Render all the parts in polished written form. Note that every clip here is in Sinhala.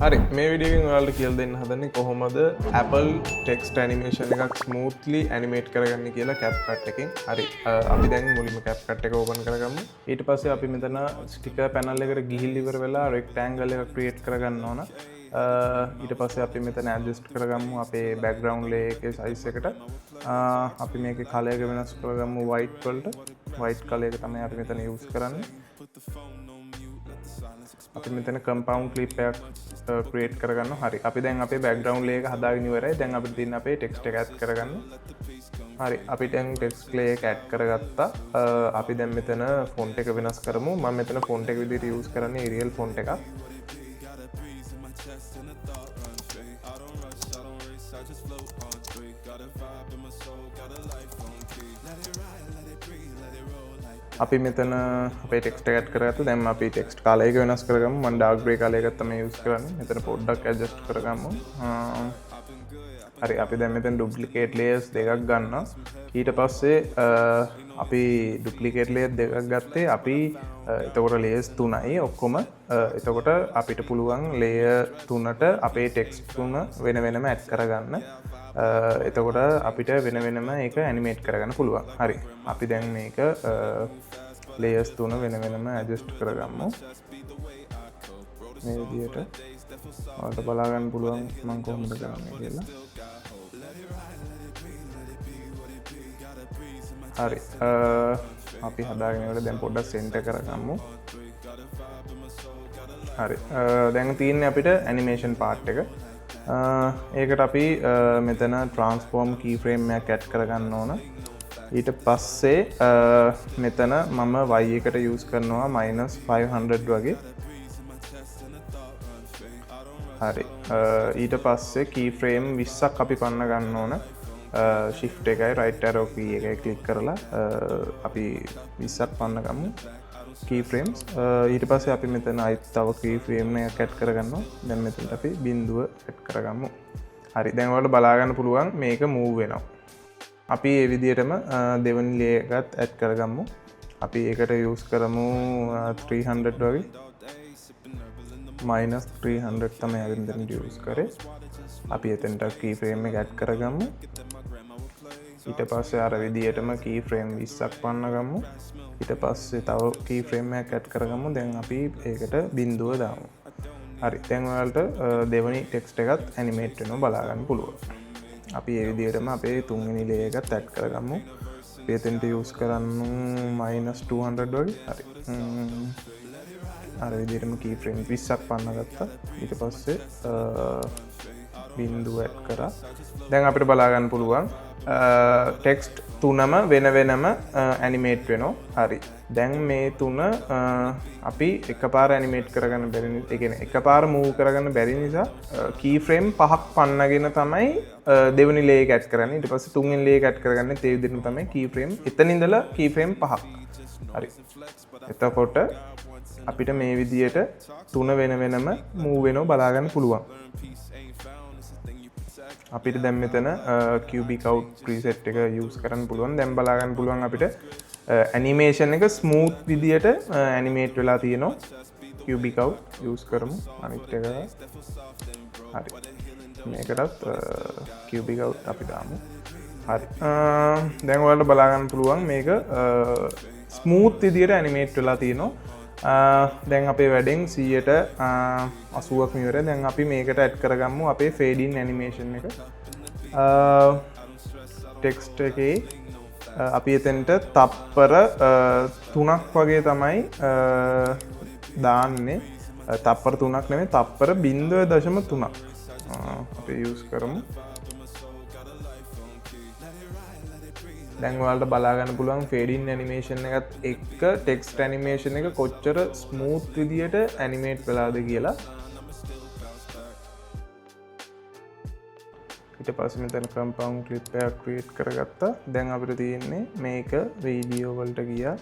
හරි මේ විඩියෝගෙන් ඔයාලට කියලා දෙන්න හදන්නේ කොහොමද Apple text animation එකක් smoothly animate කරගන්න කියලා CapCut එකෙන්. හරි අපි දැන් මුලින්ම CapCut එක open කරගමු. ඊට පස්සේ අපි මෙතන sticker panel එකට ගිහිල්ලා ඉවර වෙලා rectangle එකක් create කරගන්න ඕන. ඊට පස්සේ අපි මෙතන adjust කරගමු අපේ background layer එකේ size එකට. අපි මේකේ color එක වෙනස් කරගමු white වලට. white color එක තමයි අපි මෙතන use කරන්නේ. අපි මෙතන compound clip එකක් create කරගන්න. හරි අපි දැන් අපේ background layer එක හදාගෙන ඉවරයි. දැන් අපිට තියෙන අපේ text එක add කරගන්න. හරි අපි දැන් text layer එක add කරගත්තා. අපි දැන් මෙතන font එක වෙනස් කරමු. මම මෙතන font එක විදිහට use කරන්නේ Arial font එකක්. අපි මෙතන අපේ ටෙක්ස්ට් එක ඇඩ් කරගත්තා. දැන් අපි ටෙක්ස්ට් කලර් එක වෙනස් කරගමු. මම ඩාර්ක් ග්‍රේ කලර් එකක් තමයි යූස් කරන්නේ. මෙතන පොඩ්ඩක් ඇඩ්ජස්ට් කරගමු. හරි අපි දැන් මෙතන ඩුප්ලිකේට් ලේයර්ස් දෙකක් ගන්නවා. ඊට පස්සේ අපි ඩුප්ලිකේට් ලේයර් දෙකක් ගත්තේ අපි එතකොට ලේයර්ස් 3යි ඔක්කොම. එතකොට අපිට පුළුවන් ලේයර් 3ට අපේ ටෙක්ස්ට් 3 වෙන වෙනම ඇඩ් කරගන්න. එතකොට අපිට වෙන වෙනම ඒක ඇනිමේට් කරගන්න පුළුවන්. හරි අපි දැන් මේක ලේයර්ස් 3 වෙන වෙනම ඇඩ්ජස්ට් කරගමු. මේ විදිහට ඔයාලට බලා ගන්න පුළුවන් මම කොහොමද කරන්නේ කියලා. හරි අපි හදාගෙන ඉවරයි. දැන් පොඩ්ඩක් සෙන්ටර් කරගමු. හරි දැන් තියෙන්නේ අපිට ඇනිමේෂන් පාර්ට් එක. ඒකට අපි මෙතන ට්‍රාන්ස්ෆෝර්ම් කීෆ්‍රේම් එකක් ඇඩ් කරගන්න ඕන. ඊට පස්සේ මෙතන මම y එකට යූස් කරනවා -500 වගේ. හරි ඊට පස්සේ කීෆ්‍රේම් 20ක් අපි පන්න ගන්න ඕන. shift එකයි right arrow key එකයි ක්ලික් කරලා අපි 20ක් පන්න ගමු keyframes. ඊට පස්සේ අපි මෙතන අයිත් තව keyframe එකක් add කරගන්නවා. දැන් මෙතනට අපි බිඳුව add කරගමු. හරි දැන් ඔයාලට බලා ගන්න පුළුවන් මේක move වෙනවා. අපි මේ විදිහටම දෙවෙනි layer එකත් add කරගමු. අපි ඒකට use කරමු 300 වගේ. -300 තමයි අපි මෙතන use කරේ. අපි එතනට keyframe එක add කරගමු. ඊට පස්සේ අර විදිහටම keyframe 20ක් පන්න ගමු. ඊට පස්සේ තව keyframe එකක් add කරගමු. දැන් අපි ඒකට බිඳුව දාමු. හරි දැන් ඔයාලට දෙවෙනි text එකත් animate වෙනවා බලා ගන්න පුළුවන්. අපි මේ විදිහටම අපේ තුන්වෙනි layer එකත් add කරගමු. අපි එතනට use කරන්නේ -200 වගේ. හරි අර විදිහටම keyframe 20ක් පන්න ගත්තා. ඊට පස්සේ බිඳුව add කරා. දැන් අපිට බලා ගන්න පුළුවන් ටෙක්ස්ට් තුනම වෙන වෙනම ඇනිමේට් වෙනවා. හරි දැන් මේ තුන අපි එකපාර ඇනිමේට් කරගන්න බැරි නිසා ඒ කියන්නේ එකපාර මූව් කරගන්න බැරි නිසා කීෆ්‍රේම් 5ක් පන්නගෙන තමයි දෙවෙනි ලේයර් එක ඇඩ් කරන්නේ. ඊට පස්සේ තුන්වෙනි ලේයර් එක ඇඩ් කරගන්නේ ඒ විදිහටම තමයි කීෆ්‍රේම් එතන ඉඳලා කීෆ්‍රේම් 5ක්. හරි එතකොට අපිට මේ විදිහට තුන වෙන වෙනම මූව් වෙනව බලා ගන්න පුළුවන්. අපිට දැන් මෙතන cubic out preset එක use කරන්න පුළුවන්. දැන් බලා ගන්න පුළුවන් අපිට animation එක smooth විදියට animate වෙලා තියෙනවා. cubic out use කරමු අනිත් එක. හරි මේකටත් cubic out අපි දාමු. හරි දැන් ඔයාලට බලා ගන්න පුළුවන් මේක smooth විදියට animate වෙලා තියෙනවා. දැන් අපේ වැඩෙන් 80ක් ඉවරයි. දැන් අපි මේකට ඇඩ් කරගමු අපේ fade in animation එක. ටෙක්ස්ට් එකේ අපි එතනට තප්පර 3ක් වගේ තමයි දාන්නේ. තප්පර 3ක් නෙමෙයි තප්පර 0.3ක් අපි use කරමු. දැන් ඔයාලට බලා ගන්න පුළුවන් fade in animation එකත් එක්ක text animation එක කොච්චර smooth විදියට animate වෙලාද කියලා. ඊට පස්සේ මෙතන compound clip එකක් create කරගත්තා. දැන් අපිට තියෙන්නේ මේක වීඩියෝ වලට ගියා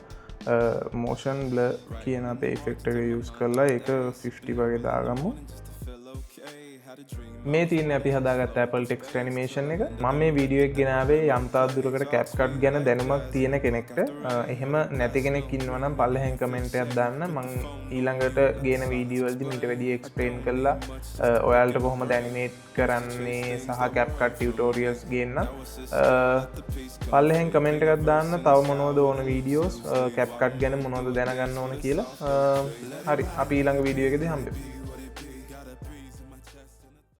motion blur කියන අපේ effect එක use කරලා ඒක 50 වගේ දාගමු. මේ තියන අපි හදාගත් Apple ටෙක්ස්ට් ඇනිමේෂන් එක. මම මේ වීඩියෝ එක ගෙනාවේ යම්තා දුරකට CapCut ගැන දැනුමක් තියෙන කෙනෙක්ට. එහෙම නැති කෙනෙක් ඉන්නවා නම් පල්ලෙහෙන් කමෙන්ට් එකක් දාන්න. මම ඊළඟට ගේන වීඩියෝ වලදී මීට වැඩි එක්ස්ප්ලেইন කරලා ඔයාලට කොහොමද ඇනිමේට් කරන්නේ සහ CapCut ටියුටෝරියල්ස් ගේන්න. පල්ලෙහෙන් කමෙන්ට් එකක් දාන්න තව මොනවද ඕන වීඩියෝස් CapCut ගැන මොනවද දැනගන්න ඕන කියලා. හරි අපි ඊළඟ වීඩියෝ එකදී හම්බෙමු.